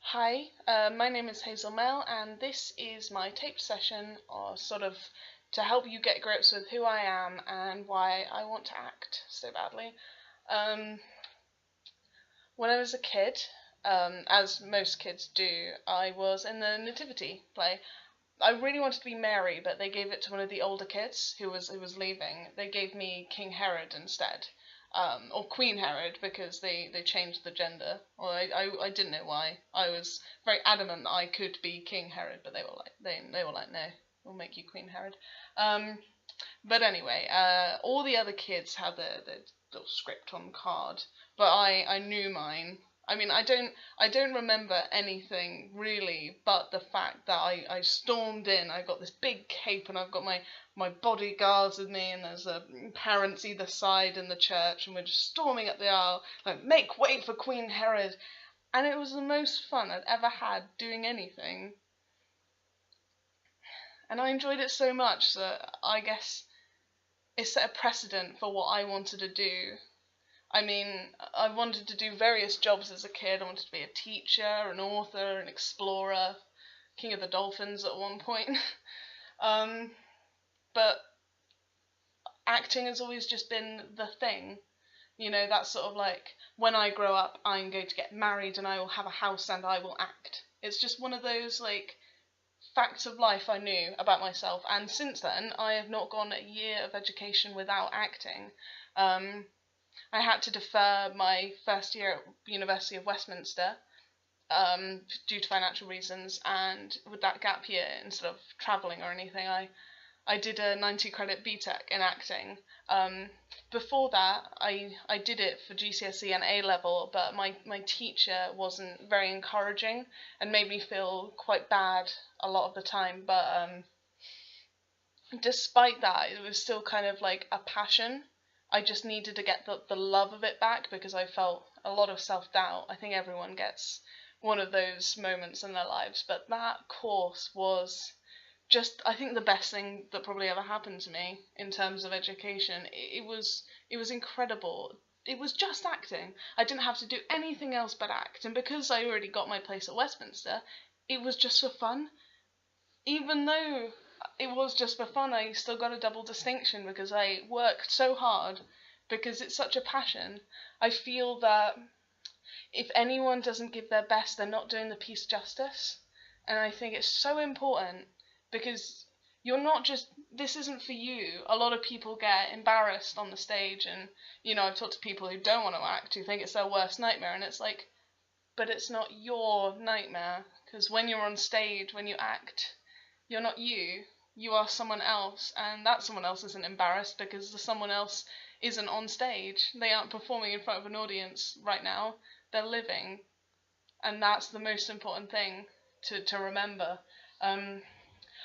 Hi, my name is Hazel Mel, and this is my taped session, or sort of to help you get grips with who I am and why I want to act so badly. Um, when I was a kid, as most kids do, I was in the nativity play. I really wanted to be Mary, but they gave it to one of the older kids who was leaving. They gave me King Herod instead, or Queen Herod, because they changed the gender. Well, I didn't know why. I was very adamant that I could be King Herod, but they were like no, we'll make you Queen Herod. Um, but anyway, all the other kids had the little script on card, but I knew mine. I mean, I don't remember anything really, but the fact that I stormed in. I got this big cape, and I've got my bodyguards with me, and there's parents either side in the church, and we're just storming up the aisle, like, make way for Queen Herod. And it was the most fun I'd ever had doing anything, and I enjoyed it so much that I guess it set a precedent for what I wanted to do. I mean, I wanted to do various jobs as a kid. I wanted to be a teacher, an author, an explorer, king of the dolphins at one point. um, but acting has always just been the thing. That's sort of like, when I grow up, I'm going to get married and I will have a house and I will act. It's just one of those, like, facts of life I knew about myself. And since then, I have not gone a year of education without acting. Um, I had to defer my first year at University of Westminster due to financial reasons, and with that gap year, instead of travelling or anything, I did a 90 credit BTEC in acting. Before that, I did it for GCSE and A level, but my teacher wasn't very encouraging and made me feel quite bad a lot of the time. But despite that, it was still kind of like a passion. I just needed to get the love of it back, because I felt a lot of self-doubt. I think everyone gets one of those moments in their lives, but that course was just, I think, the best thing that probably ever happened to me in terms of education. It was incredible. It was just acting. I didn't have to do anything else but act, and because I already got my place at Westminster, it was just for fun. Even though it was just for fun, I still got a double distinction because I worked so hard, because it's such a passion. I feel that if anyone doesn't give their best, they're not doing the piece justice. And I think it's so important, because you're not just, this isn't for you. A lot of people get embarrassed on the stage, and I've talked to people who don't want to act, who think it's their worst nightmare, and it's like, but it's not your nightmare, because when you're on stage, when you act, you're not you. You are someone else, and that someone else isn't embarrassed because the someone else isn't on stage. They aren't performing in front of an audience right now. They're living, and that's the most important thing to remember. Um,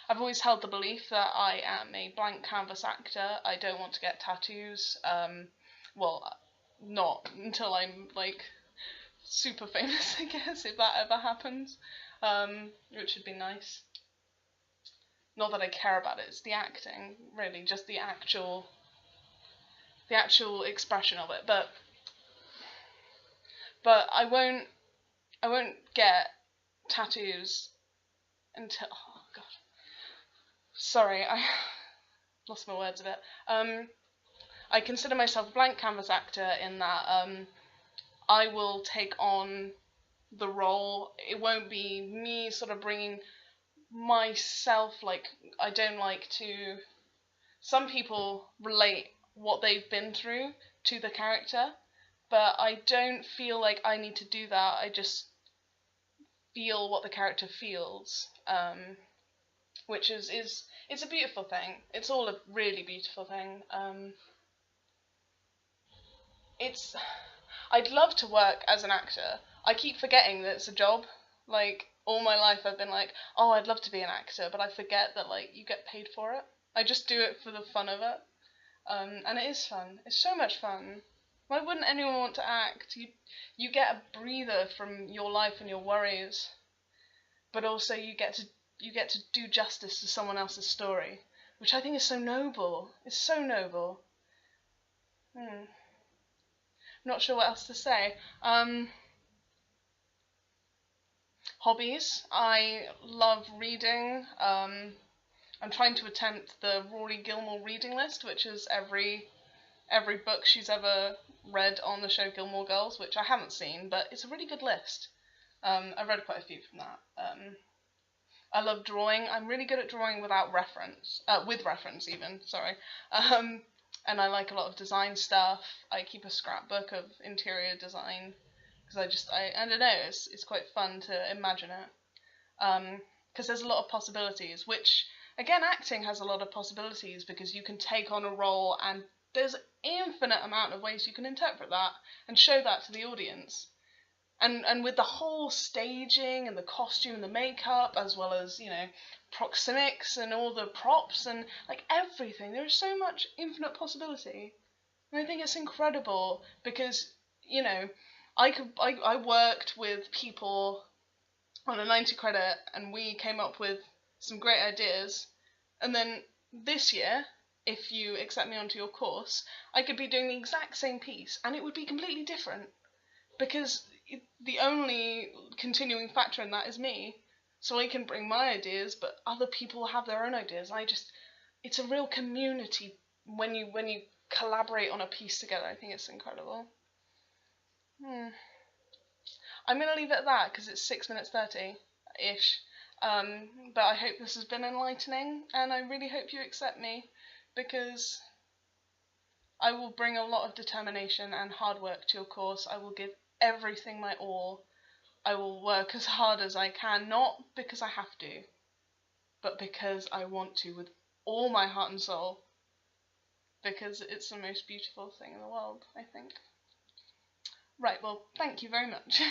I've always held the belief that I am a blank canvas actor. I don't want to get tattoos. Well, not until I'm, like, super famous, I guess, if that ever happens, which would be nice. Not that I care about it. It's the acting, really, just the actual expression of it. But I won't get tattoos until, oh god, sorry, I lost my words a bit. I consider myself a blank canvas actor in that I will take on the role. It won't be me sort of bringing myself, like, I don't like to, some people relate what they've been through to the character, but I don't feel like I need to do that. I just feel what the character feels, which is it's a beautiful thing. It's all a really beautiful thing. It's I'd love to work as an actor. I keep forgetting that it's a job. Like, all my life I've been like, oh, I'd love to be an actor, but I forget that, like, you get paid for it. I just do it for the fun of it. And it is fun. It's so much fun. Why wouldn't anyone want to act? You get a breather from your life and your worries, but also you get to do justice to someone else's story, which I think is so noble. It's so noble. Not sure what else to say. Hobbies. I love reading. I'm trying to attempt the Rory Gilmore reading list, which is every book she's ever read on the show Gilmore Girls, which I haven't seen, but it's a really good list. I've read quite a few from that. I love drawing. I'm really good at drawing without reference, with reference even, sorry. And I like a lot of design stuff. I keep a scrapbook of interior design because I don't know, it's quite fun to imagine it. Because there's a lot of possibilities, which, again, acting has a lot of possibilities because you can take on a role and there's an infinite amount of ways you can interpret that and show that to the audience. And with the whole staging and the costume and the makeup, as well as, proxemics and all the props and, like, everything, there is so much infinite possibility. And I think it's incredible because, I worked with people on a 90 credit and we came up with some great ideas. And then this year, if you accept me onto your course, I could be doing the exact same piece and it would be completely different because the only continuing factor in that is me. So I can bring my ideas, but other people have their own ideas. It's a real community when you collaborate on a piece together. I think it's incredible. I'm going to leave it at that because it's 6 minutes 30-ish. But I hope this has been enlightening, and I really hope you accept me because I will bring a lot of determination and hard work to your course. I will give everything my all. I will work as hard as I can, not because I have to, but because I want to with all my heart and soul, because it's the most beautiful thing in the world, I think. Right, well, thank you very much.